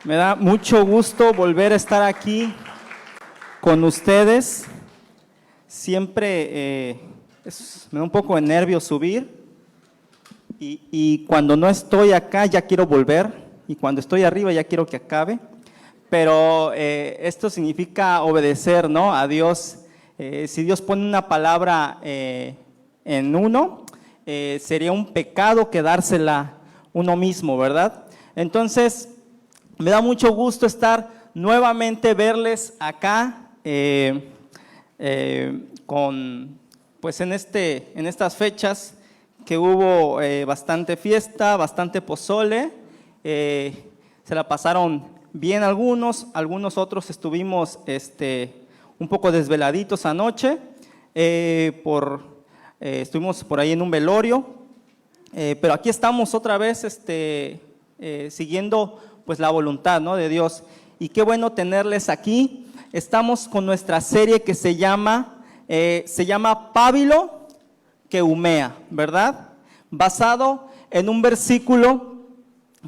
Me da mucho gusto volver a estar aquí con ustedes. Siempre me da un poco de nervio subir y cuando no estoy acá ya quiero volver y cuando estoy arriba ya quiero que acabe. Pero esto significa obedecer, ¿no?, a Dios. Si Dios pone una palabra en uno, sería un pecado quedársela uno mismo, ¿verdad? Entonces, me da mucho gusto estar nuevamente, verles acá pues en estas fechas que hubo bastante fiesta, bastante pozole, se la pasaron bien algunos otros estuvimos un poco desveladitos anoche, estuvimos por ahí en un velorio, pero aquí estamos otra vez siguiendo pues la voluntad, ¿no?, de Dios. Y qué bueno tenerles aquí. Estamos con nuestra serie que se llama Pábilo que humea, ¿verdad? Basado en un versículo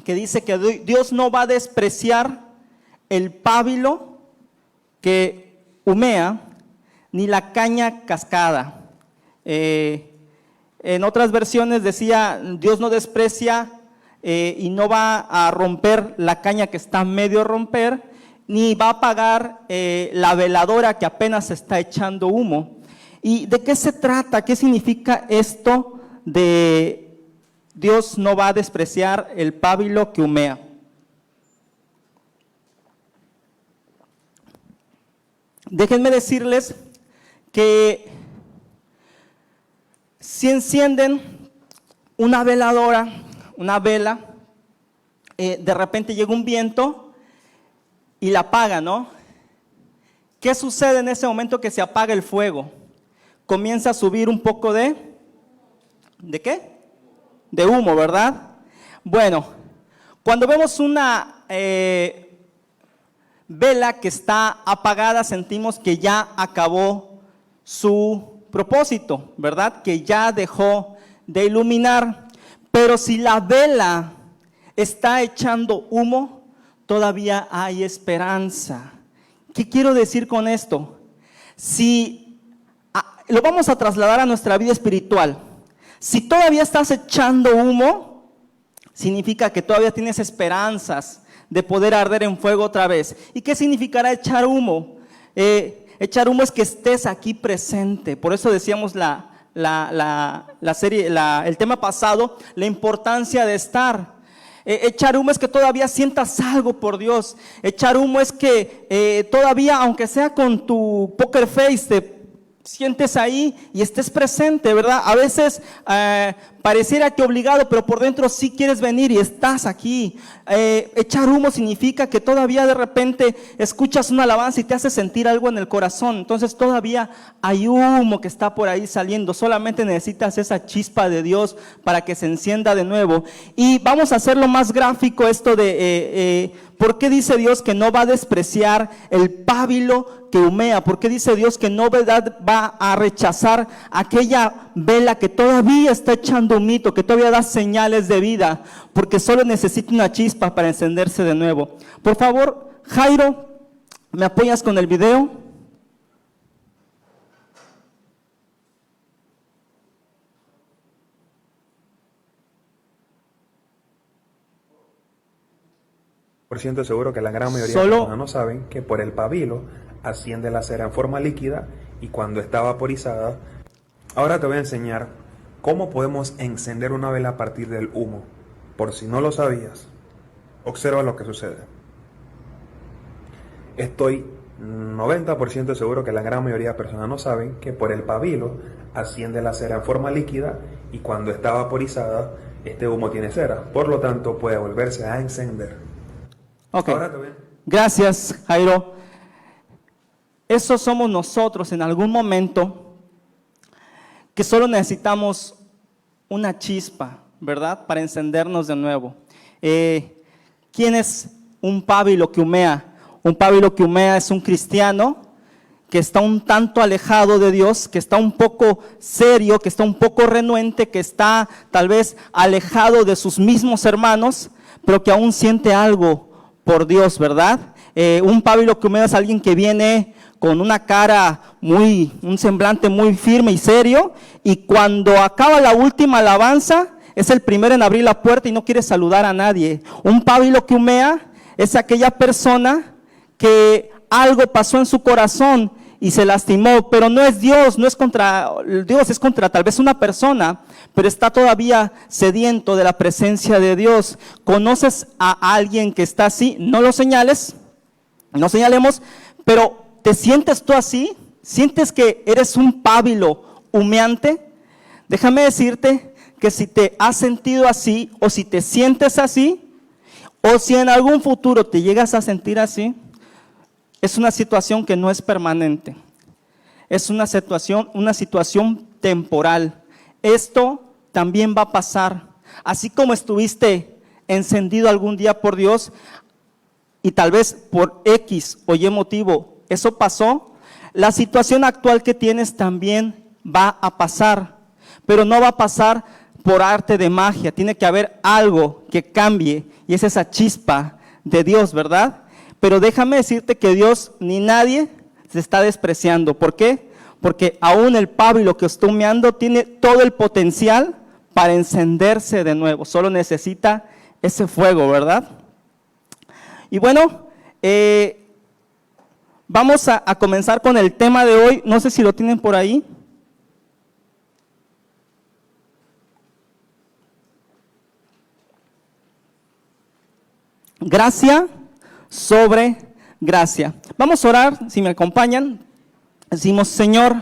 que dice que Dios no va a despreciar el pábilo que humea, ni la caña cascada. En otras versiones decía, Dios no desprecia y no va a romper la caña que está medio romper, ni va a apagar la veladora que apenas está echando humo. ¿Y de qué se trata? ¿Qué significa esto de Dios no va a despreciar el pábilo que humea? Déjenme decirles que si encienden una veladora, una vela, de repente llega un viento y la apaga, ¿no? ¿Qué sucede en ese momento que se apaga el fuego? Comienza a subir un poco ¿de qué? De humo, ¿verdad? Bueno, cuando vemos una vela que está apagada, sentimos que ya acabó su propósito, ¿verdad? Que ya dejó de iluminar. Pero si la vela está echando humo, todavía hay esperanza. ¿Qué quiero decir con esto? Si lo vamos a trasladar a nuestra vida espiritual, si todavía estás echando humo, significa que todavía tienes esperanzas de poder arder en fuego otra vez. ¿Y qué significará echar humo? Echar humo es que estés aquí presente. Por eso decíamos el tema pasado, la importancia de estar. Echar humo es que todavía sientas algo por Dios. Echar humo es que todavía, aunque sea con tu poker face, te sientes ahí y estés presente, ¿verdad? A veces pareciera que obligado, pero por dentro sí quieres venir y estás aquí. Echar humo significa que todavía de repente escuchas una alabanza y te hace sentir algo en el corazón. Entonces todavía hay humo que está por ahí saliendo. Solamente necesitas esa chispa de Dios para que se encienda de nuevo. Y vamos a hacerlo más gráfico esto de ¿por qué dice Dios que no va a despreciar el pábilo que humea? ¿Por qué dice Dios que no va a rechazar aquella vela que todavía está echando humito, que todavía da señales de vida? Porque solo necesita una chispa para encenderse de nuevo. Por favor, Jairo, ¿me apoyas con el video? Por ciento seguro que la gran mayoría de personas no saben que por el pabilo asciende la cera en forma líquida y cuando está vaporizada. Ahora te voy a enseñar cómo podemos encender una vela a partir del humo. Por si no lo sabías, observa lo que sucede. Estoy 90% seguro que la gran mayoría de personas no saben que por el pabilo asciende la cera en forma líquida y cuando está vaporizada, este humo tiene cera. Por lo tanto, puede volverse a encender. Ok, gracias, Jairo. Eso somos nosotros en algún momento que solo necesitamos una chispa, ¿verdad? Para encendernos de nuevo. ¿Quién es un pábilo que humea? Un pábilo que humea es un cristiano que está un tanto alejado de Dios, que está un poco serio, que está un poco renuente, que está tal vez alejado de sus mismos hermanos, pero que aún siente algo por Dios, ¿verdad? Un pábilo que humea es alguien que viene con una cara un semblante muy firme y serio, y cuando acaba la última alabanza, es el primero en abrir la puerta y no quiere saludar a nadie. Un pábilo que humea es aquella persona que algo pasó en su corazón y se lastimó, pero no es Dios, no es contra Dios, es contra tal vez una persona, pero está todavía sediento de la presencia de Dios. ¿Conoces a alguien que está así? No lo señales, no señalemos, pero ¿te sientes tú así? ¿Sientes que eres un pábilo humeante? Déjame decirte que si te has sentido así, o si te sientes así, o si en algún futuro te llegas a sentir así, es una situación que no es permanente. Es una situación temporal. Esto también va a pasar. Así como estuviste encendido algún día por Dios y tal vez por X o Y motivo, eso pasó, la situación actual que tienes también va a pasar, pero no va a pasar por arte de magia. Tiene que haber algo que cambie y es esa chispa de Dios, ¿verdad? Pero déjame decirte que Dios ni nadie se está despreciando. ¿Por qué? Porque aún el pábilo que está humeando tiene todo el potencial para encenderse de nuevo. Solo necesita ese fuego, ¿verdad? Y bueno, vamos a comenzar con el tema de hoy. No sé si lo tienen por ahí. Gracia sobre gracia. Vamos a orar, si me acompañan. Decimos: Señor,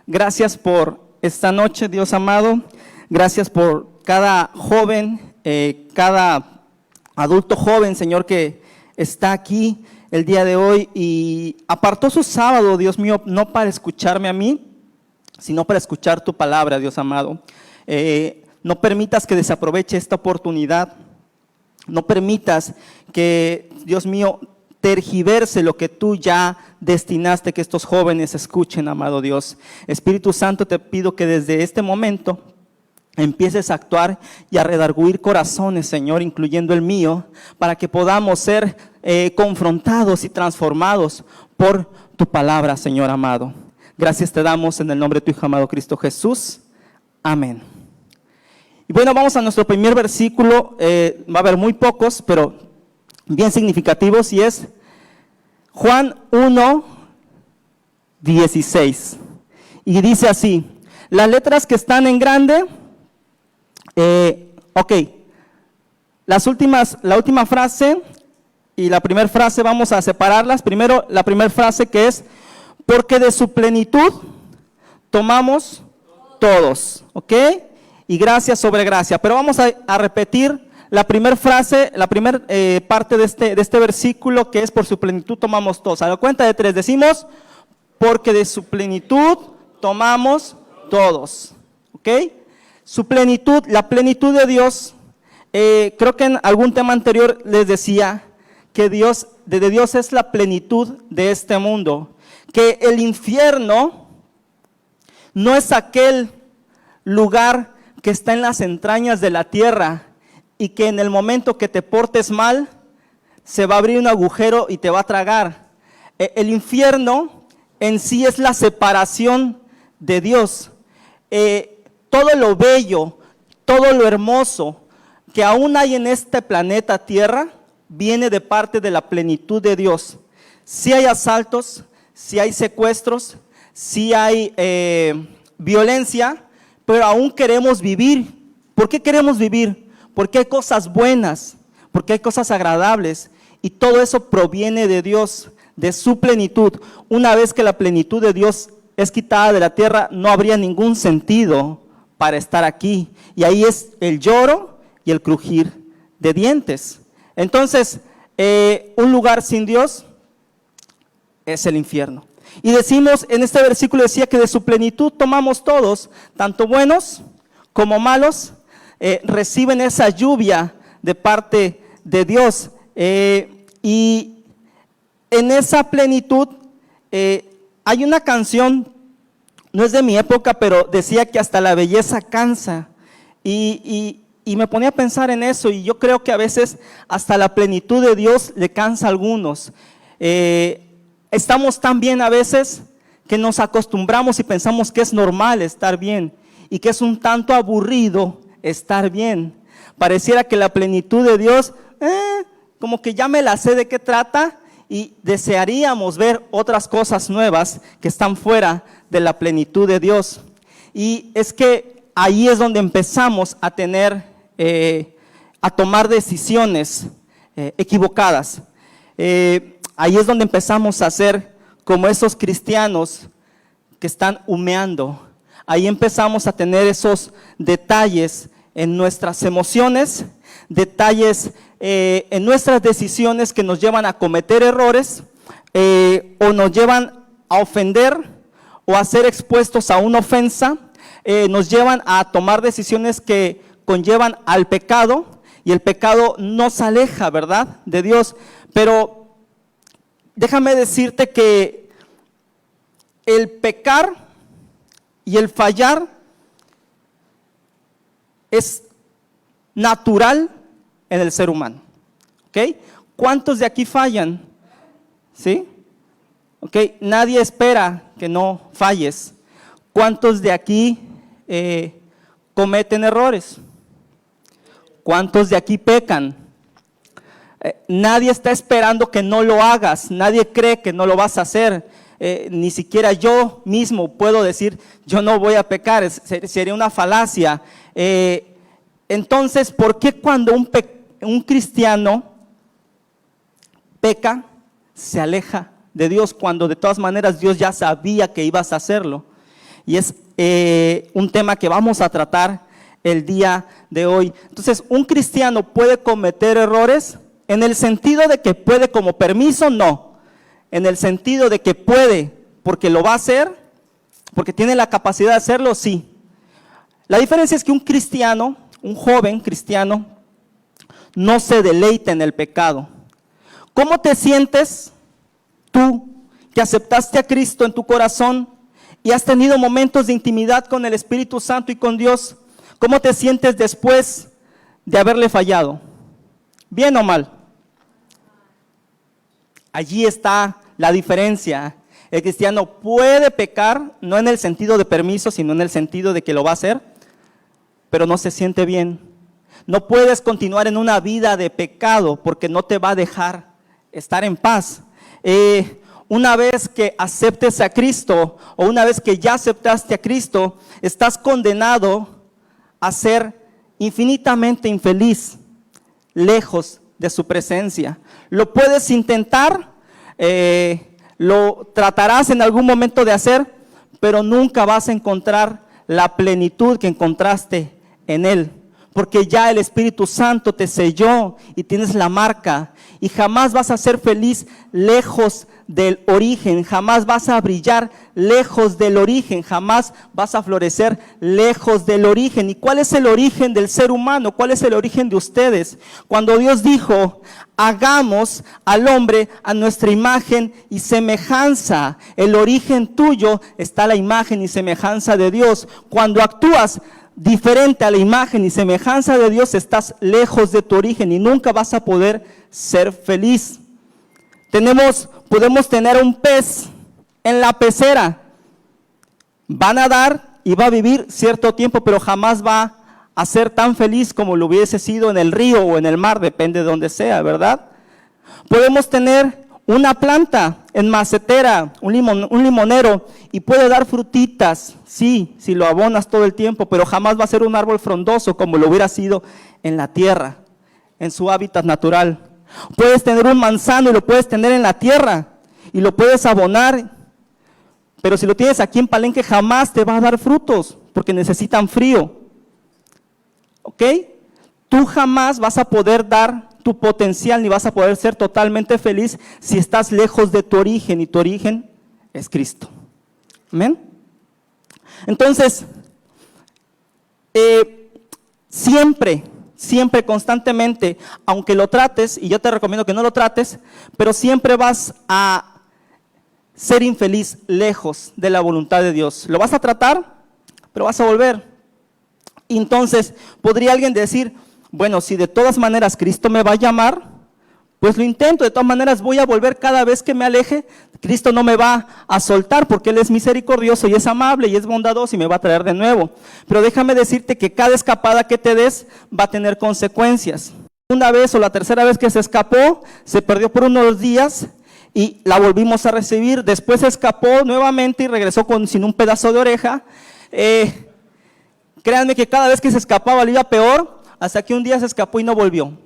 gracias por esta noche, Dios amado. Gracias por cada joven, cada adulto joven, Señor, que está aquí el día de hoy y apartó su sábado, Dios mío, no para escucharme a mí, sino para escuchar tu palabra, Dios amado. No permitas que desaproveche esta oportunidad. No permitas que, Dios mío, tergiverse lo que tú ya destinaste que estos jóvenes escuchen, amado Dios. Espíritu Santo, te pido que desde este momento empieces a actuar y a redarguir corazones, Señor, incluyendo el mío, para que podamos ser confrontados y transformados por tu palabra, Señor amado. Gracias te damos en el nombre de tu Hijo amado Cristo Jesús. Amén. Y bueno, vamos a nuestro primer versículo. Va a haber muy pocos, pero bien significativos, y es Juan 1:16. Y dice así, las letras que están en grande, la última frase y la primera frase vamos a separarlas. Primero, la primera frase, que es, porque de su plenitud tomamos todos, ¿ok? Y gracia sobre gracia. Pero vamos a repetir la primera frase, la primera parte de este versículo, que es: por su plenitud tomamos todos. A la cuenta de 3 decimos: porque de su plenitud tomamos todos. ¿Ok? Su plenitud, la plenitud de Dios. Creo que en algún tema anterior les decía que de Dios es la plenitud de este mundo. Que el infierno no es aquel lugar que está en las entrañas de la tierra y que en el momento que te portes mal se va a abrir un agujero y te va a tragar. El infierno en sí es la separación de Dios. Todo lo bello, todo lo hermoso que aún hay en este planeta Tierra viene de parte de la plenitud de Dios. Si hay asaltos, si hay secuestros, si hay violencia, pero aún queremos vivir. ¿Por qué queremos vivir? Porque hay cosas buenas, porque hay cosas agradables, y todo eso proviene de Dios, de su plenitud. Una vez que la plenitud de Dios es quitada de la tierra, no habría ningún sentido para estar aquí, y ahí es el lloro y el crujir de dientes. Entonces, un lugar sin Dios es el infierno. Y decimos, en este versículo decía que de su plenitud tomamos todos, tanto buenos como malos, reciben esa lluvia de parte de Dios. Y en esa plenitud hay una canción, no es de mi época, pero decía que hasta la belleza cansa. Y Y me ponía a pensar en eso, y yo creo que a veces hasta la plenitud de Dios le cansa a algunos. Estamos tan bien a veces que nos acostumbramos y pensamos que es normal estar bien y que es un tanto aburrido estar bien. Pareciera que la plenitud de Dios, como que ya me la sé de qué trata, y desearíamos ver otras cosas nuevas que están fuera de la plenitud de Dios. Y es que ahí es donde empezamos a a tomar decisiones equivocadas. Ahí es donde empezamos a ser como esos cristianos que están humeando. Ahí empezamos a tener esos detalles en nuestras emociones, detalles en nuestras decisiones que nos llevan a cometer errores o nos llevan a ofender o a ser expuestos a una ofensa, nos llevan a tomar decisiones que conllevan al pecado, y el pecado nos aleja, ¿verdad?, de Dios. Pero déjame decirte que el pecar y el fallar es natural en el ser humano, ¿ok? ¿Cuántos de aquí fallan? ¿Sí? ¿Ok? Nadie espera que no falles. ¿Cuántos de aquí cometen errores? ¿Cuántos de aquí pecan? Nadie está esperando que no lo hagas, nadie cree que no lo vas a hacer. Ni siquiera yo mismo puedo decir, yo no voy a pecar, sería una falacia. Entonces, ¿por qué cuando un cristiano peca, se aleja de Dios, cuando de todas maneras Dios ya sabía que ibas a hacerlo? Y es un tema que vamos a tratar el día de hoy. Entonces, ¿un cristiano puede cometer errores? En el sentido de que puede como permiso, no. En el sentido de que puede porque lo va a hacer, porque tiene la capacidad de hacerlo, sí. La diferencia es que un cristiano, un joven cristiano, no se deleita en el pecado. ¿Cómo te sientes tú que aceptaste a Cristo en tu corazón y has tenido momentos de intimidad con el Espíritu Santo y con Dios? ¿Cómo te sientes después de haberle fallado? ¿Bien o mal? Allí está la diferencia. El cristiano puede pecar, no en el sentido de permiso, sino en el sentido de que lo va a hacer, pero no se siente bien. No puedes continuar en una vida de pecado porque no te va a dejar estar en paz. Una vez que aceptes a Cristo, o una vez que ya aceptaste a Cristo, estás condenado a ser infinitamente infeliz, lejos de su presencia. Lo puedes intentar, lo tratarás en algún momento de hacer, pero nunca vas a encontrar la plenitud que encontraste en Él, porque ya el Espíritu Santo te selló y tienes la marca, y jamás vas a ser feliz lejos del origen, jamás vas a brillar lejos del origen, jamás vas a florecer lejos del origen. ¿Y cuál es el origen del ser humano? ¿Cuál es el origen de ustedes? Cuando Dios dijo, hagamos al hombre a nuestra imagen y semejanza, el origen tuyo está la imagen y semejanza de Dios. Cuando actúas diferente a la imagen y semejanza de Dios, estás lejos de tu origen y nunca vas a poder ser feliz. Podemos tener un pez en la pecera, va a nadar y va a vivir cierto tiempo, pero jamás va a ser tan feliz como lo hubiese sido en el río o en el mar, depende de donde sea, ¿verdad? Podemos tener una planta en macetera, un limonero, y puede dar frutitas, sí, si lo abonas todo el tiempo, pero jamás va a ser un árbol frondoso como lo hubiera sido en la tierra, en su hábitat natural. Puedes tener un manzano y lo puedes tener en la tierra y lo puedes abonar, pero si lo tienes aquí en Palenque jamás te va a dar frutos porque necesitan frío. ¿Ok? Tú jamás vas a poder dar tu potencial ni vas a poder ser totalmente feliz si estás lejos de tu origen, y tu origen es Cristo. ¿Amén? Entonces, siempre, constantemente, aunque lo trates, y yo te recomiendo que no lo trates, pero siempre vas a ser infeliz lejos de la voluntad de Dios. Lo vas a tratar, pero vas a volver Entonces, podría alguien decir, bueno, si de todas maneras Cristo me va a llamar, pues lo intento, de todas maneras voy a volver cada vez que me aleje, Cristo no me va a soltar porque Él es misericordioso y es amable y es bondadoso y me va a traer de nuevo. Pero déjame decirte que cada escapada que te des va a tener consecuencias. Una vez o la tercera vez que se escapó, se perdió por unos días y la volvimos a recibir. Después se escapó nuevamente y regresó sin un pedazo de oreja. Créanme que cada vez que se escapaba le iba peor, hasta que un día se escapó y no volvió.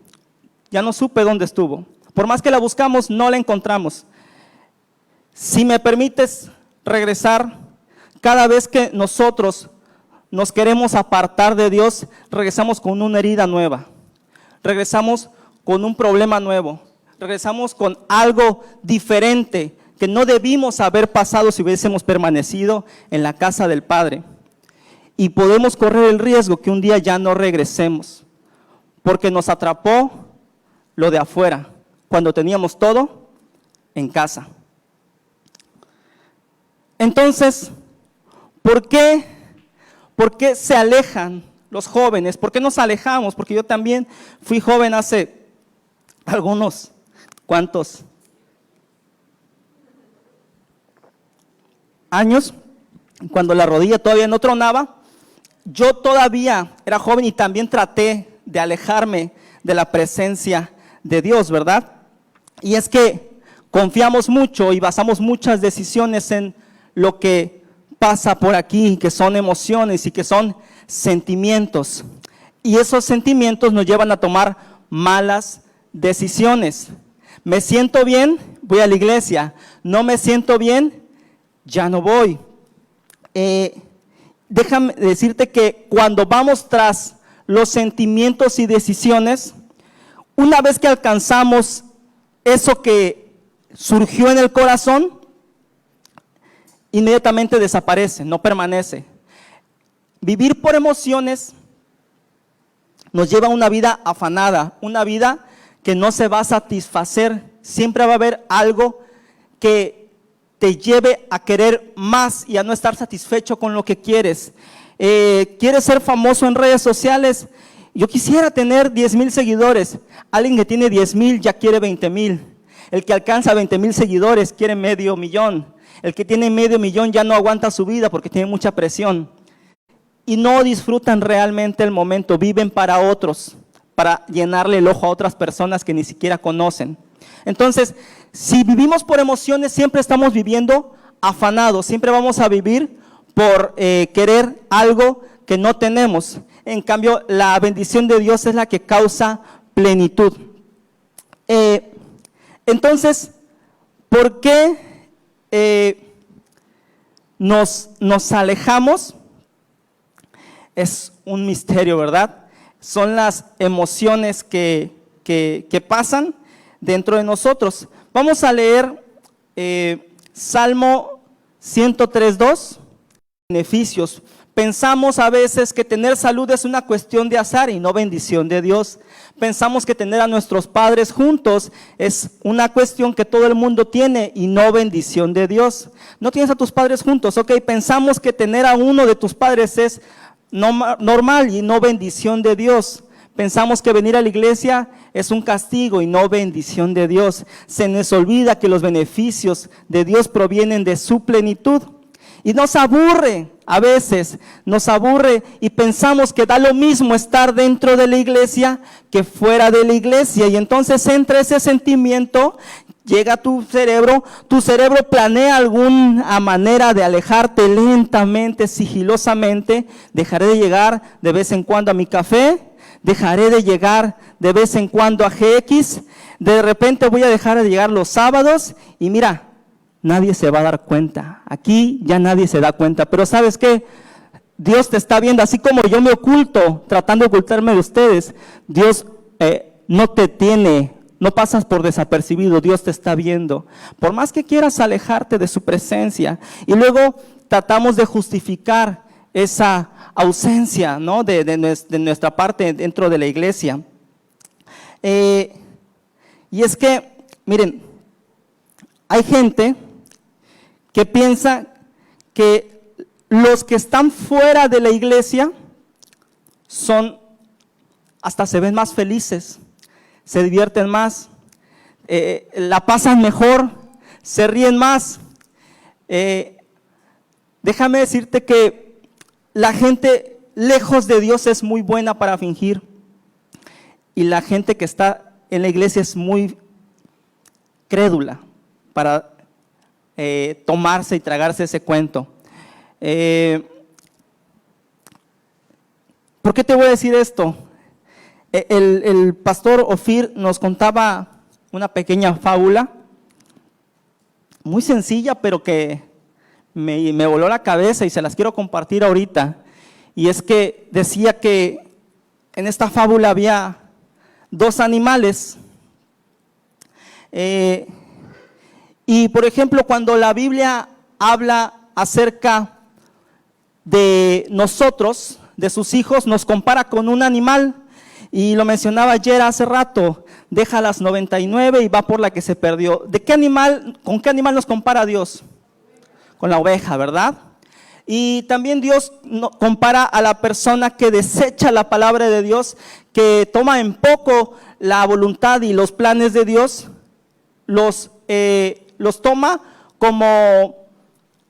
Ya no supe dónde estuvo. Por más que la buscamos, no la encontramos. Si me permites regresar, cada vez que nosotros nos queremos apartar de Dios, regresamos con una herida nueva. Regresamos con un problema nuevo. Regresamos con algo diferente que no debimos haber pasado si hubiésemos permanecido en la casa del Padre. Y podemos correr el riesgo que un día ya no regresemos, porque nos atrapó lo de afuera, cuando teníamos todo en casa. Entonces, ¿por qué se alejan los jóvenes? ¿Por qué nos alejamos? Porque yo también fui joven hace algunos cuantos años, cuando la rodilla todavía no tronaba. Yo todavía era joven y también traté de alejarme de la presencia de Dios, ¿verdad? Y es que confiamos mucho y basamos muchas decisiones en lo que pasa por aquí, que son emociones y que son sentimientos. Y esos sentimientos nos llevan a tomar malas decisiones. Me siento bien, voy a la iglesia. No me siento bien, ya no voy. Déjame decirte que cuando vamos tras los sentimientos y decisiones, una vez que alcanzamos eso que surgió en el corazón, inmediatamente desaparece, no permanece. Vivir por emociones nos lleva a una vida afanada, una vida que no se va a satisfacer. Siempre va a haber algo que te lleve a querer más y a no estar satisfecho con lo que quieres. ¿Quieres ser famoso en redes sociales? Yo quisiera tener 10,000 seguidores. Alguien que tiene 10,000 ya quiere 20,000. El que alcanza 20,000 seguidores quiere 500,000. El que tiene 500,000 ya no aguanta su vida porque tiene mucha presión. Y no disfrutan realmente el momento, viven para otros, para llenarle el ojo a otras personas que ni siquiera conocen. Entonces, si vivimos por emociones, siempre estamos viviendo afanados, siempre vamos a vivir por querer algo que no tenemos. En cambio, la bendición de Dios es la que causa plenitud. Entonces, ¿por qué nos alejamos? Es un misterio, ¿verdad? Son las emociones que pasan dentro de nosotros. Vamos a leer Salmo 103:2, beneficios. Pensamos a veces que tener salud es una cuestión de azar y no bendición de Dios. Pensamos que tener a nuestros padres juntos es una cuestión que todo el mundo tiene y no bendición de Dios. No tienes a tus padres juntos, ok. Pensamos que tener a uno de tus padres es normal y no bendición de Dios. Pensamos que venir a la iglesia es un castigo y no bendición de Dios. Se nos olvida que los beneficios de Dios provienen de su plenitud. Y nos aburre, a veces nos aburre y pensamos que da lo mismo estar dentro de la iglesia que fuera de la iglesia. Y entonces entra ese sentimiento, llega a tu cerebro planea alguna manera de alejarte lentamente, sigilosamente. Dejaré de llegar de vez en cuando a mi café, dejaré de llegar de vez en cuando a GX, de repente voy a dejar de llegar los sábados y mira, nadie se va a dar cuenta. Aquí ya nadie se da cuenta, pero ¿sabes qué? Dios te está viendo, así como yo me oculto, tratando de ocultarme de ustedes. Dios no te tiene, no pasas por desapercibido, Dios te está viendo. Por más que quieras alejarte de su presencia, y luego tratamos de justificar esa ausencia, ¿no? de nuestra parte dentro de la iglesia. Y es que, miren, hay gente que piensa que los que están fuera de la iglesia hasta se ven más felices, se divierten más, la pasan mejor, se ríen más. Déjame decirte que la gente lejos de Dios es muy buena para fingir, y la gente que está en la iglesia es muy crédula para tomarse y tragarse ese cuento. ¿Por qué te voy a decir esto? El pastor Ofir nos contaba una pequeña fábula, muy sencilla, pero que me voló la cabeza y se las quiero compartir ahorita. Y es que decía que en esta fábula había dos animales. Y por ejemplo, cuando la Biblia habla acerca de nosotros, de sus hijos, nos compara con un animal. Y lo mencionaba ayer hace rato, deja las 99 y va por la que se perdió. ¿De qué animal, con qué animal nos compara Dios? Con la oveja, ¿verdad? Y también Dios compara a la persona que desecha la palabra de Dios, que toma en poco la voluntad y los planes de Dios, los toma como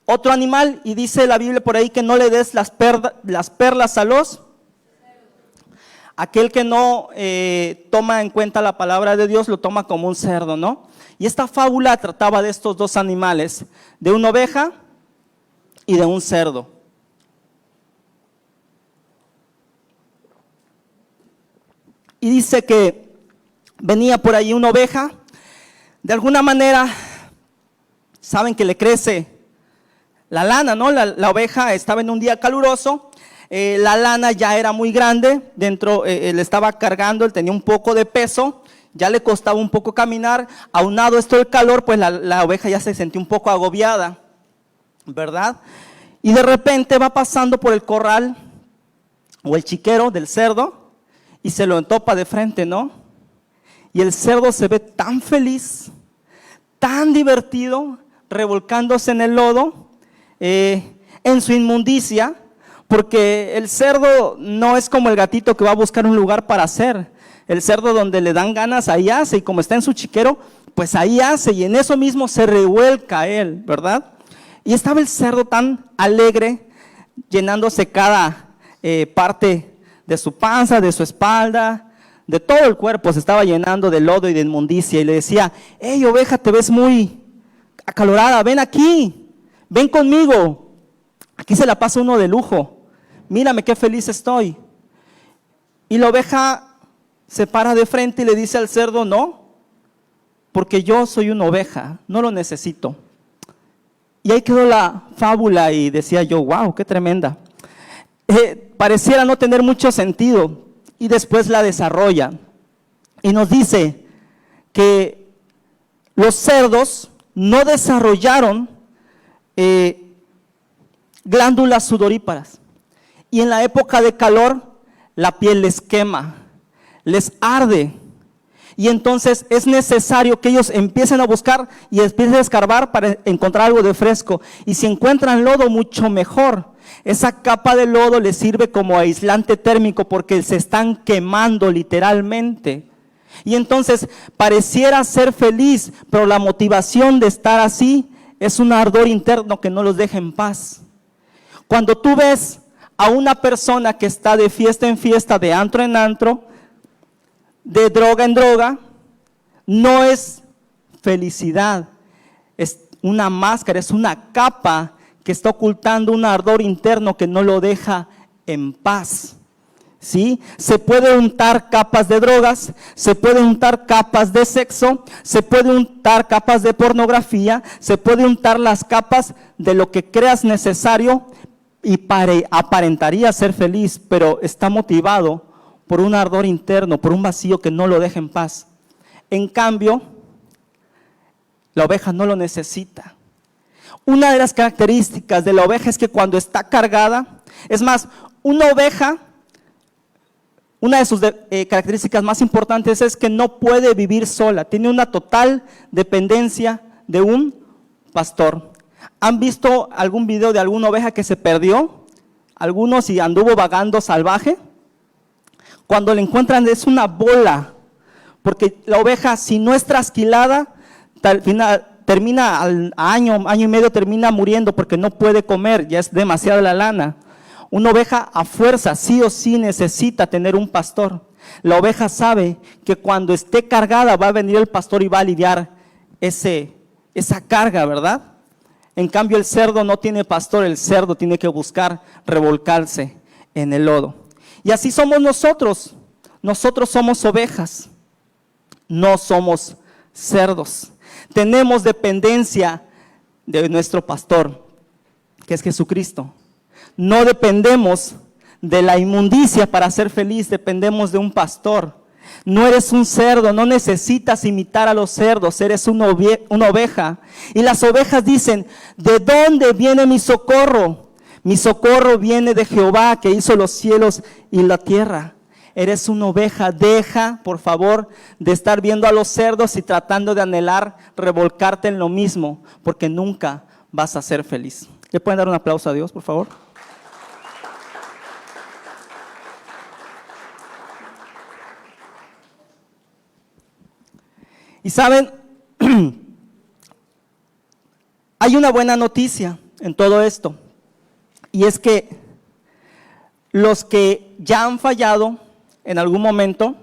otro animal, y dice la Biblia por ahí que no le des las perlas a los. Aquel que no toma en cuenta la palabra de Dios lo toma como un cerdo, ¿no? Y esta fábula trataba de estos dos animales, de una oveja y de un cerdo. Y dice que venía por ahí una oveja, de alguna manera, saben que le crece la lana, ¿no? La oveja estaba en un día caluroso. La lana ya era muy grande, dentro le estaba cargando, él tenía un poco de peso, ya le costaba un poco caminar, aunado esto del calor, pues la oveja ya se sentía un poco agobiada, ¿verdad? Y de repente va pasando por el corral o el chiquero del cerdo y se lo entopa de frente, ¿no? Y el cerdo se ve tan feliz, tan divertido, revolcándose en el lodo, en su inmundicia. Porque el cerdo no es como el gatito que va a buscar un lugar para hacer. El cerdo donde le dan ganas, ahí hace, y como está en su chiquero, pues ahí hace, y en eso mismo se revuelca él, ¿verdad? Y estaba el cerdo tan alegre, llenándose cada parte de su panza, de su espalda, de todo el cuerpo, se estaba llenando de lodo y de inmundicia, y le decía: hey, oveja, te ves muy acalorada, ven aquí, ven conmigo, aquí se la pasa uno de lujo. Mírame qué feliz estoy. Y la oveja se para de frente y le dice al cerdo: no, porque yo soy una oveja, no lo necesito. Y ahí quedó la fábula y decía yo: wow, qué tremenda. Pareciera no tener mucho sentido, y después la desarrolla y nos dice que los cerdos no desarrollaron glándulas sudoríparas. Y en la época de calor, la piel les quema, les arde. Y entonces es necesario que ellos empiecen a buscar y empiecen a escarbar para encontrar algo de fresco. Y si encuentran lodo, mucho mejor. Esa capa de lodo les sirve como aislante térmico porque se están quemando literalmente. Y entonces pareciera ser feliz, pero la motivación de estar así es un ardor interno que no los deja en paz. Cuando tú ves a una persona que está de fiesta en fiesta, de antro en antro, de droga en droga, no es felicidad, es una máscara, es una capa que está ocultando un ardor interno que no lo deja en paz. ¿Sí? Se puede untar capas de drogas, se puede untar capas de sexo, se puede untar capas de pornografía, se puede untar las capas de lo que creas necesario y aparentaría ser feliz, pero está motivado por un ardor interno, por un vacío que no lo deja en paz. En cambio, la oveja no lo necesita. Una de las características de la oveja es que cuando está cargada, es más, una oveja, una de sus características más importantes es que no puede vivir sola, tiene una total dependencia de un pastor. ¿Han visto algún video de alguna oveja que se perdió? Algunos y anduvo vagando salvaje. Cuando la encuentran es una bola, porque la oveja, si no es trasquilada, termina al año y medio termina muriendo porque no puede comer, ya es demasiada la lana. Una oveja a fuerza, sí o sí necesita tener un pastor. La oveja sabe que cuando esté cargada va a venir el pastor y va a aliviar esa carga, ¿verdad? En cambio el cerdo no tiene pastor, el cerdo tiene que buscar revolcarse en el lodo. Y así somos nosotros somos ovejas, no somos cerdos. Tenemos dependencia de nuestro pastor, que es Jesucristo. No dependemos de la inmundicia para ser feliz, dependemos de un pastor. No eres un cerdo, no necesitas imitar a los cerdos, eres una oveja. Y las ovejas dicen, ¿de dónde viene mi socorro? Mi socorro viene de Jehová, que hizo los cielos y la tierra. Eres una oveja, deja por favor de estar viendo a los cerdos y tratando de anhelar revolcarte en lo mismo, porque nunca vas a ser feliz. ¿Le pueden dar un aplauso a Dios, por favor? Y saben, hay una buena noticia en todo esto, y es que los que ya han fallado en algún momento,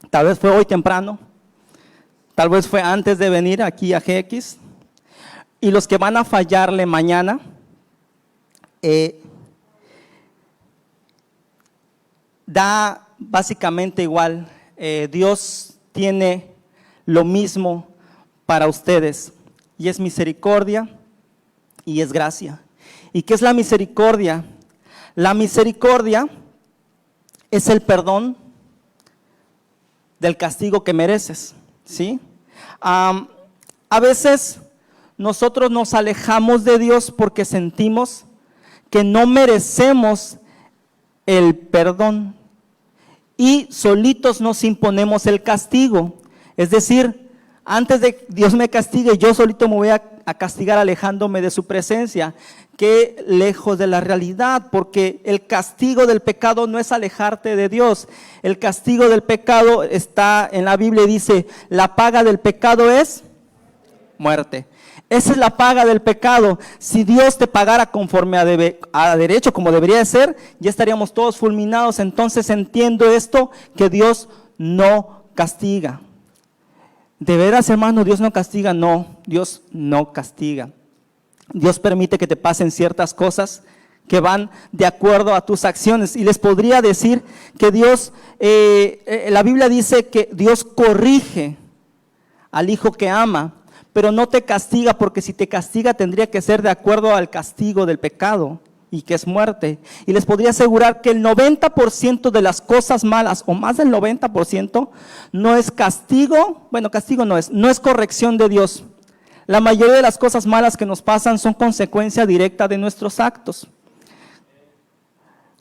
tal vez fue hoy temprano, tal vez fue antes de venir aquí a GX, y los que van a fallarle mañana, da básicamente igual. Dios tiene lo mismo para ustedes, y es misericordia y es gracia. ¿Y qué es la misericordia? La misericordia es el perdón del castigo que mereces, ¿sí? A veces nosotros nos alejamos de Dios porque sentimos que no merecemos el perdón y solitos nos imponemos el castigo. Es decir, antes de que Dios me castigue, yo solito me voy a castigar alejándome de su presencia. Qué lejos de la realidad, porque el castigo del pecado no es alejarte de Dios. El castigo del pecado está en la Biblia y dice, la paga del pecado es muerte. Esa es la paga del pecado. Si Dios te pagara conforme a derecho, como debería de ser, ya estaríamos todos fulminados. Entonces entiendo esto, que Dios no castiga. ¿De veras, hermano, Dios no castiga? No, Dios no castiga. Dios permite que te pasen ciertas cosas que van de acuerdo a tus acciones. Y les podría decir que Dios, la Biblia dice que Dios corrige al hijo que ama, pero no te castiga, porque si te castiga tendría que ser de acuerdo al castigo del pecado, y que es muerte. Y les podría asegurar que el 90% de las cosas malas, o más del 90%, no es castigo, bueno, castigo no es corrección de Dios. La mayoría de las cosas malas que nos pasan son consecuencia directa de nuestros actos.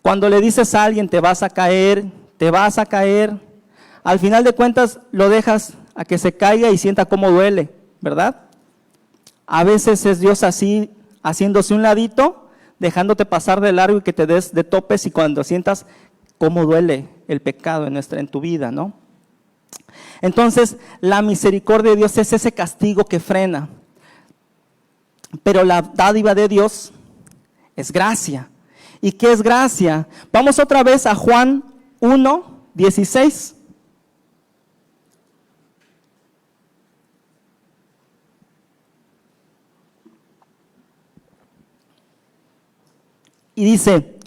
Cuando le dices a alguien, te vas a caer, al final de cuentas lo dejas a que se caiga y sienta cómo duele, ¿verdad? A veces es Dios así, haciéndose un ladito, dejándote pasar de largo y que te des de topes, y cuando sientas cómo duele el pecado en tu vida, ¿no? Entonces, la misericordia de Dios es ese castigo que frena, pero la dádiva de Dios es gracia. ¿Y qué es gracia? Vamos otra vez a Juan 1:16. Y dice,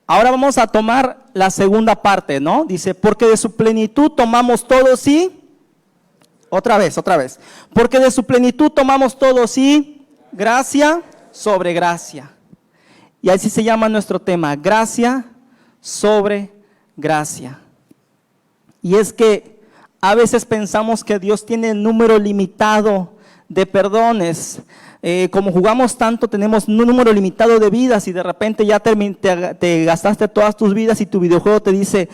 ahora vamos a tomar la segunda parte, ¿no? Dice, porque de su plenitud tomamos todos y, otra vez, porque de su plenitud tomamos todos y, gracia sobre gracia. Y así se llama nuestro tema, gracia sobre gracia. Y es que a veces pensamos que Dios tiene un número limitado de perdones. Como jugamos tanto, tenemos un número limitado de vidas, y de repente ya te gastaste todas tus vidas y tu videojuego te dice,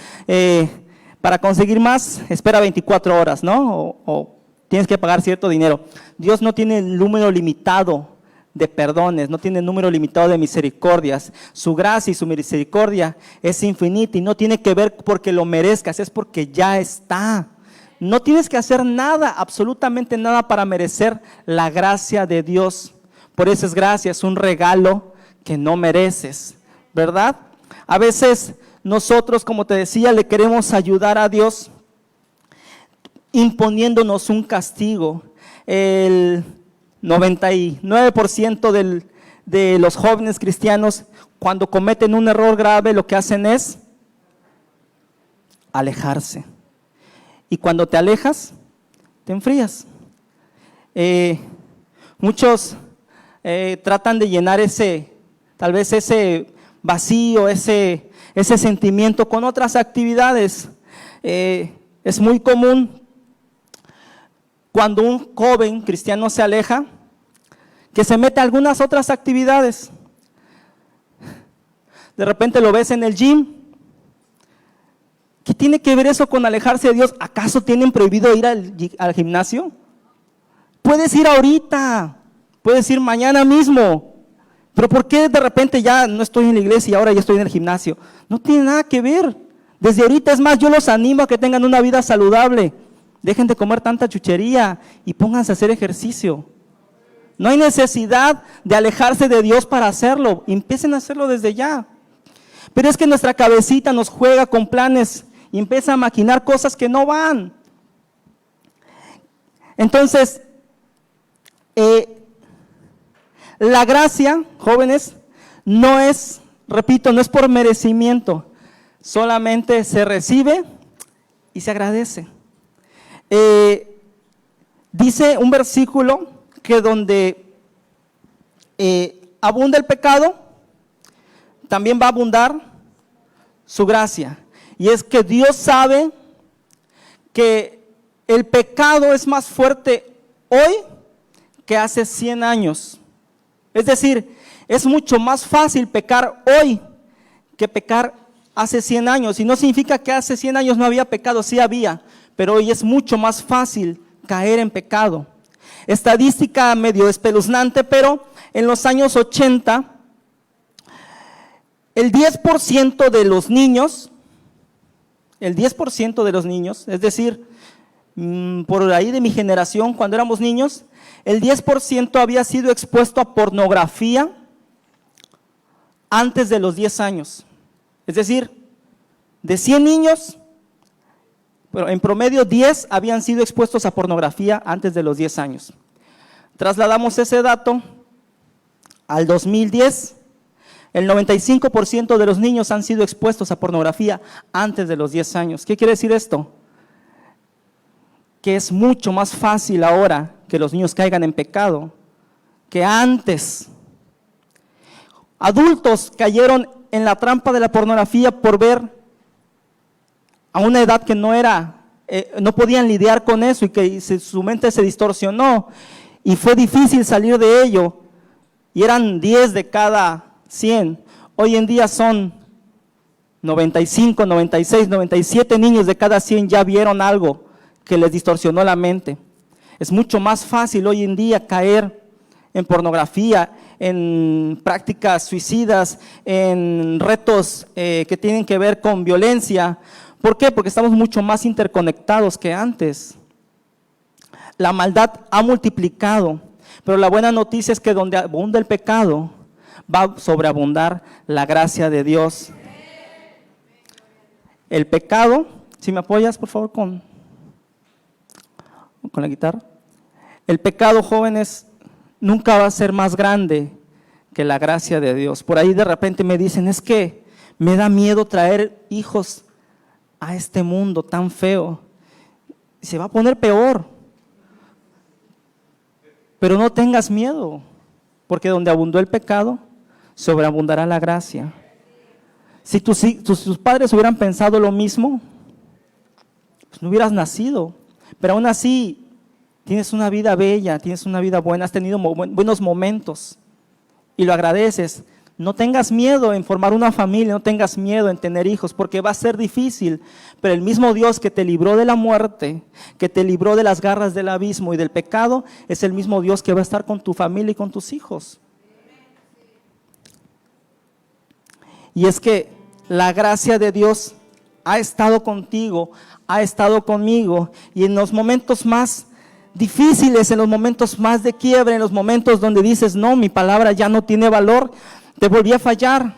para conseguir más, espera 24 horas, ¿no? O tienes que pagar cierto dinero. Dios no tiene el número limitado de perdones, no tiene número limitado de misericordias. Su gracia y su misericordia es infinita y no tiene que ver porque lo merezcas, es porque ya está. No tienes que hacer nada, absolutamente nada para merecer la gracia de Dios. Por eso es gracia, es un regalo que no mereces, ¿verdad? A veces nosotros, como te decía, le queremos ayudar a Dios imponiéndonos un castigo. El 99% de los jóvenes cristianos, cuando cometen un error grave, lo que hacen es alejarse. Y cuando te alejas, te enfrías. Muchos tratan de llenar tal vez ese vacío, ese sentimiento con otras actividades. Es muy común cuando un joven cristiano se aleja, que se mete a algunas otras actividades. De repente lo ves en el gym. ¿Qué tiene que ver eso con alejarse de Dios? ¿Acaso tienen prohibido ir al gimnasio? Puedes ir ahorita, puedes ir mañana mismo, pero ¿por qué de repente ya no estoy en la iglesia y ahora ya estoy en el gimnasio? No tiene nada que ver. Desde ahorita, es más, yo los animo a que tengan una vida saludable. Dejen de comer tanta chuchería y pónganse a hacer ejercicio. No hay necesidad de alejarse de Dios para hacerlo. Empiecen a hacerlo desde ya. Pero es que nuestra cabecita nos juega con planes y empieza a maquinar cosas que no van. Entonces, la gracia, jóvenes, no es, repito, no es por merecimiento. Solamente se recibe y se agradece. Dice un versículo que donde abunda el pecado, también va a abundar su gracia. Y es que Dios sabe que el pecado es más fuerte hoy que hace 100 años. Es decir, es mucho más fácil pecar hoy que pecar hace 100 años. Y no significa que hace 100 años no había pecado, sí había, pero hoy es mucho más fácil caer en pecado. Estadística medio espeluznante, pero en los años 80, el 10% de los niños, es decir, por ahí de mi generación, cuando éramos niños, el 10% había sido expuesto a pornografía antes de los 10 años. Es decir, de 100 niños, pero en promedio 10 habían sido expuestos a pornografía antes de los 10 años. Trasladamos ese dato al 2010, el 95% de los niños han sido expuestos a pornografía antes de los 10 años. ¿Qué quiere decir esto? Que es mucho más fácil ahora que los niños caigan en pecado que antes. Adultos cayeron en la trampa de la pornografía por ver a una edad que no podían lidiar con eso y que su mente se distorsionó y fue difícil salir de ello, y eran 10 de cada 100. Hoy en día son 95, 96, 97 niños de cada 100 ya vieron algo que les distorsionó la mente. Es mucho más fácil hoy en día caer en pornografía, en prácticas suicidas, en retos que tienen que ver con violencia. ¿Por qué? Porque estamos mucho más interconectados que antes. La maldad ha multiplicado, pero la buena noticia es que donde abunda el pecado, va a sobreabundar la gracia de Dios. El pecado, si me apoyas por favor con la guitarra. El pecado, jóvenes, nunca va a ser más grande que la gracia de Dios. Por ahí de repente me dicen, es que me da miedo traer hijos a este mundo tan feo. Y se va a poner peor. Pero no tengas miedo, porque donde abundó el pecado, sobreabundará la gracia. Si tus padres hubieran pensado lo mismo, pues no hubieras nacido. Pero aún así, tienes una vida bella, tienes una vida buena, has tenido buenos momentos y lo agradeces. No tengas miedo en formar una familia, no tengas miedo en tener hijos, porque va a ser difícil, pero el mismo Dios que te libró de la muerte, que te libró de las garras del abismo y del pecado, es el mismo Dios que va a estar con tu familia y con tus hijos. Y es que la gracia de Dios ha estado contigo, ha estado conmigo, y en los momentos más difíciles, en los momentos más de quiebre, en los momentos donde dices, no, mi palabra ya no tiene valor, te volví a fallar.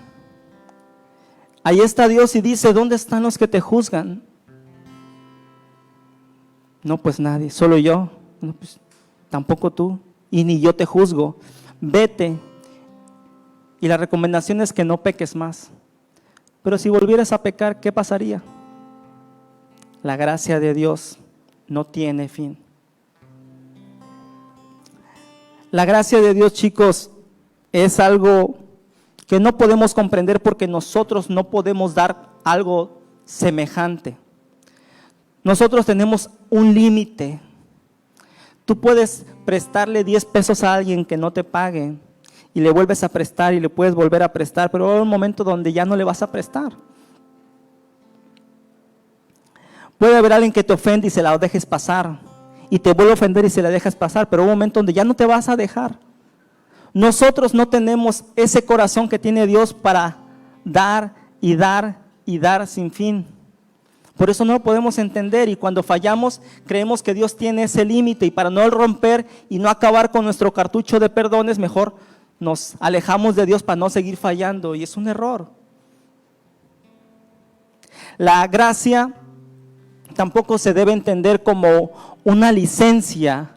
Ahí está Dios y dice, ¿dónde están los que te juzgan? No, pues nadie, solo yo. No, pues tampoco tú, y ni yo te juzgo. Vete. Y la recomendación es que no peques más. Pero si volvieras a pecar, ¿qué pasaría? La gracia de Dios no tiene fin. La gracia de Dios, chicos, es algo que no podemos comprender porque nosotros no podemos dar algo semejante. Nosotros tenemos un límite. Tú puedes prestarle 10 pesos a alguien que no te pague y le vuelves a prestar y le puedes volver a prestar, pero va a haber un momento donde ya no le vas a prestar. Puede haber alguien que te ofende y se la dejes pasar, y te vuelve a ofender y se la dejas pasar, pero hay un momento donde ya no te vas a dejar. Nosotros no tenemos ese corazón que tiene Dios para dar y dar y dar sin fin. Por eso no lo podemos entender, y cuando fallamos creemos que Dios tiene ese límite, y para no romper y no acabar con nuestro cartucho de perdones, mejor nos alejamos de Dios para no seguir fallando, y es un error. La gracia tampoco se debe entender como una licencia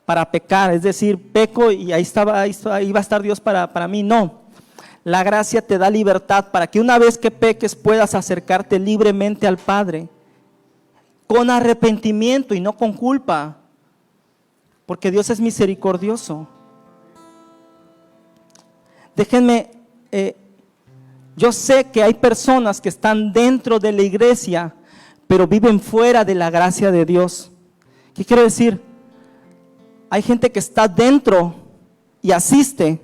para pecar, es decir, peco y ahí va a estar Dios para mí. No, la gracia te da libertad para que una vez que peques puedas acercarte libremente al Padre con arrepentimiento y no con culpa, porque Dios es misericordioso. Déjenme, yo sé que hay personas que están dentro de la iglesia, pero viven fuera de la gracia de Dios. ¿Qué quiere decir? Hay gente que está dentro y asiste,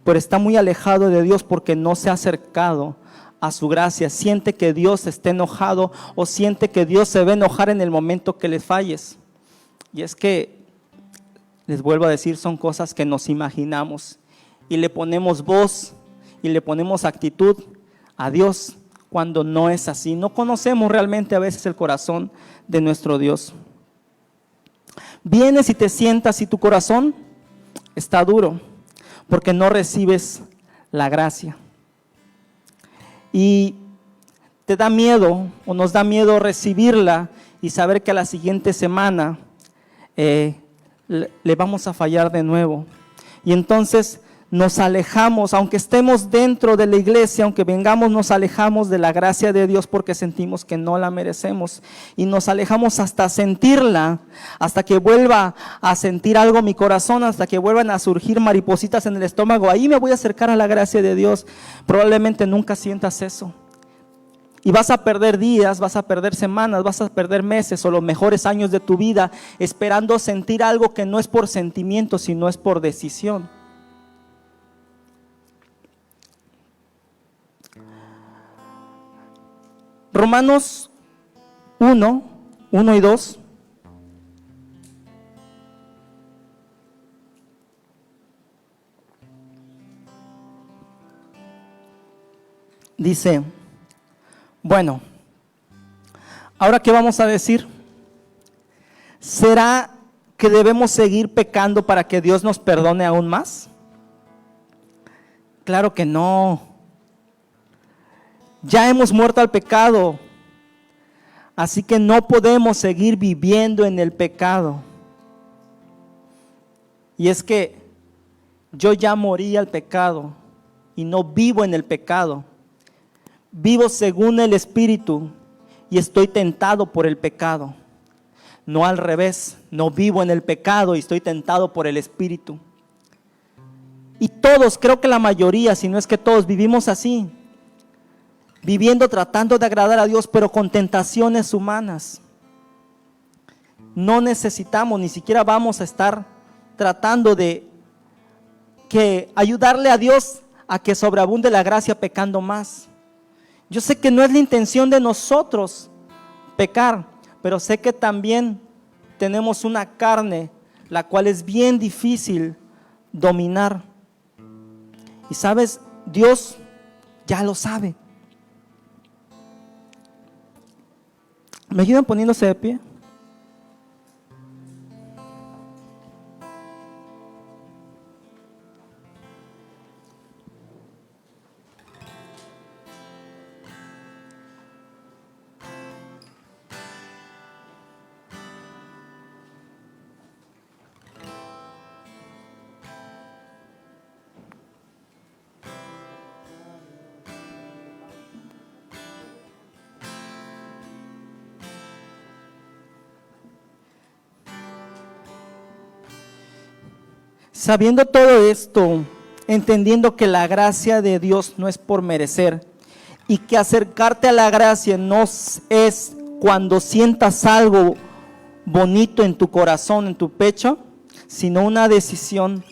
pero está muy alejado de Dios porque no se ha acercado a su gracia. Siente que Dios está enojado o siente que Dios se va a enojar en el momento que le falles. Y es que, les vuelvo a decir, son cosas que nos imaginamos y le ponemos voz y le ponemos actitud a Dios cuando no es así. No conocemos realmente a veces el corazón de nuestro Dios. Vienes y te sientas y tu corazón está duro porque no recibes la gracia. Y te da miedo o nos da miedo recibirla y saber que a la siguiente semana le vamos a fallar de nuevo. Y entonces nos alejamos, aunque estemos dentro de la iglesia, aunque vengamos, nos alejamos de la gracia de Dios porque sentimos que no la merecemos. Y nos alejamos hasta sentirla, hasta que vuelva a sentir algo mi corazón, hasta que vuelvan a surgir maripositas en el estómago. Ahí me voy a acercar a la gracia de Dios. Probablemente nunca sientas eso. Y vas a perder días, vas a perder semanas, vas a perder meses o los mejores años de tu vida esperando sentir algo que no es por sentimiento, sino es por decisión. Romanos 1 y 2. Dice, bueno, ¿ahora qué vamos a decir? ¿Será que debemos seguir pecando para que Dios nos perdone aún más? Claro que no. Ya hemos muerto al pecado, así que no podemos seguir viviendo en el pecado. Y es que yo ya morí al pecado y no vivo en el pecado. Vivo según el Espíritu y estoy tentado por el pecado. No al revés, no vivo en el pecado y estoy tentado por el Espíritu. Y todos, creo que la mayoría, si no es que todos, vivimos así. Viviendo tratando de agradar a Dios, pero con tentaciones humanas. No necesitamos, ni siquiera vamos a estar tratando de ayudarle a Dios a que sobreabunde la gracia pecando más. Yo sé que no es la intención de nosotros pecar, pero sé que también tenemos una carne la cual es bien difícil dominar. Y sabes, Dios ya lo sabe. ¿Me ayudan poniéndose de pie? Sabiendo todo esto, entendiendo que la gracia de Dios no es por merecer y que acercarte a la gracia no es cuando sientas algo bonito en tu corazón, en tu pecho, sino una decisión.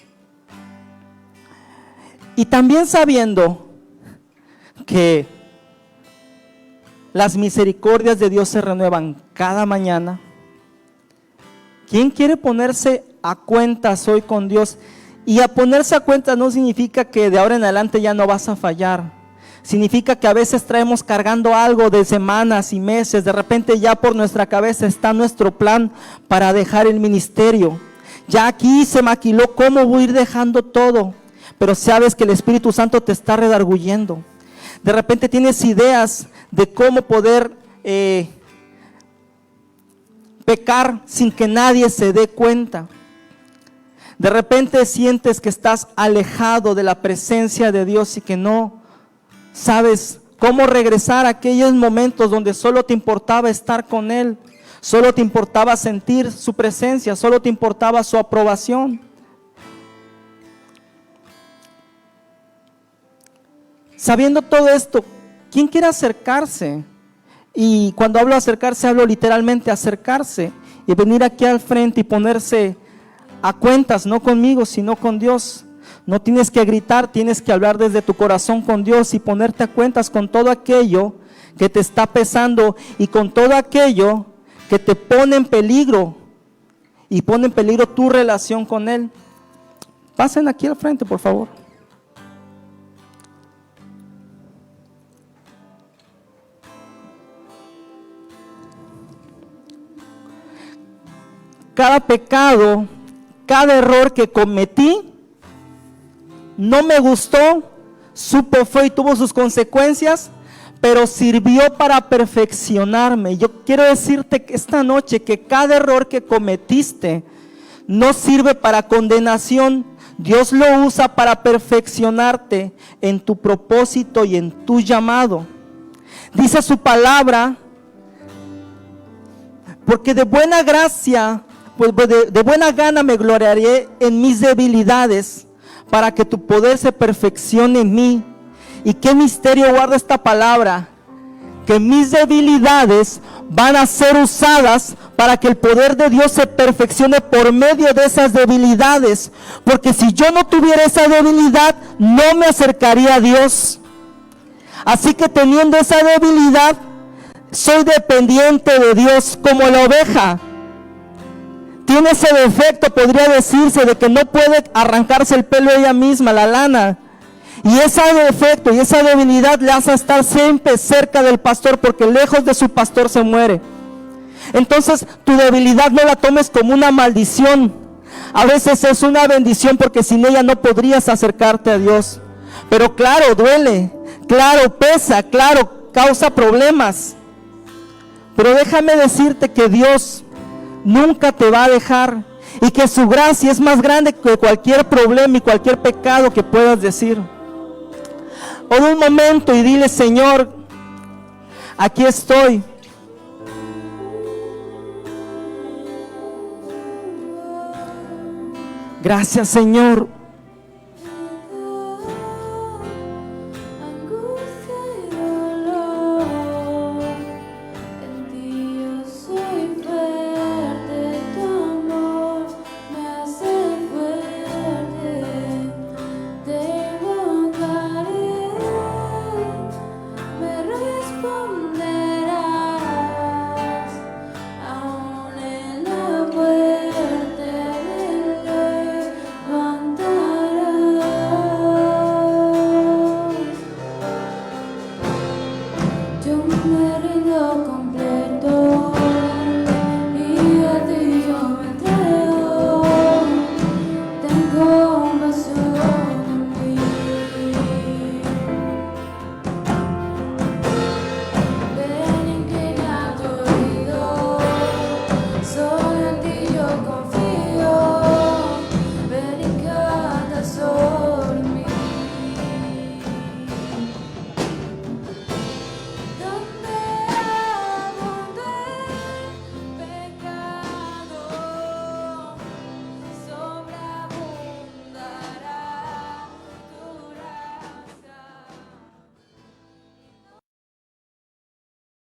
Y también sabiendo que las misericordias de Dios se renuevan cada mañana. ¿Quién quiere ponerse a cuentas hoy con Dios? Y a ponerse a cuentas no significa que de ahora en adelante ya no vas a fallar. Significa que a veces traemos cargando algo de semanas y meses. De repente ya por nuestra cabeza está nuestro plan para dejar el ministerio. Ya aquí se maquiló cómo voy a ir dejando todo. Pero sabes que el Espíritu Santo te está redarguyendo. De repente tienes ideas de cómo poder pecar sin que nadie se dé cuenta. De repente sientes que estás alejado de la presencia de Dios y que no sabes cómo regresar a aquellos momentos donde solo te importaba estar con Él, solo te importaba sentir su presencia, solo te importaba su aprobación. Sabiendo todo esto, ¿quién quiere acercarse? Y cuando hablo de acercarse, hablo literalmente acercarse y venir aquí al frente y ponerse a cuentas, no conmigo, sino con Dios. No tienes que gritar, tienes que hablar desde tu corazón con Dios y ponerte a cuentas con todo aquello que te está pesando y con todo aquello que te pone en peligro y pone en peligro tu relación con Él. Pasen aquí al frente, por favor. Cada pecado, cada error que cometí, no me gustó, supo fue y tuvo sus consecuencias, pero sirvió para perfeccionarme. Yo quiero decirte que esta noche que cada error que cometiste no sirve para condenación. Dios lo usa para perfeccionarte en tu propósito y en tu llamado. Dice su palabra, porque de buena gracia, pues de buena gana me gloriaré en mis debilidades, para que tu poder se perfeccione en mí. Y qué misterio guarda esta palabra, que mis debilidades van a ser usadas para que el poder de Dios se perfeccione por medio de esas debilidades. Porque si yo no tuviera esa debilidad, no me acercaría a Dios. Así que teniendo esa debilidad, soy dependiente de Dios como la oveja. Tiene ese defecto, podría decirse, de que no puede arrancarse el pelo ella misma, la lana. Y ese defecto y esa debilidad le hace estar siempre cerca del pastor, porque lejos de su pastor se muere. Entonces tu debilidad no la tomes como una maldición. A veces es una bendición, porque sin ella no podrías acercarte a Dios. Pero claro, duele, claro, pesa, claro, causa problemas. Pero déjame decirte que Dios nunca te va a dejar y que su gracia es más grande que cualquier problema y cualquier pecado que puedas decir. Ora un momento y dile: Señor, aquí estoy. Gracias, Señor.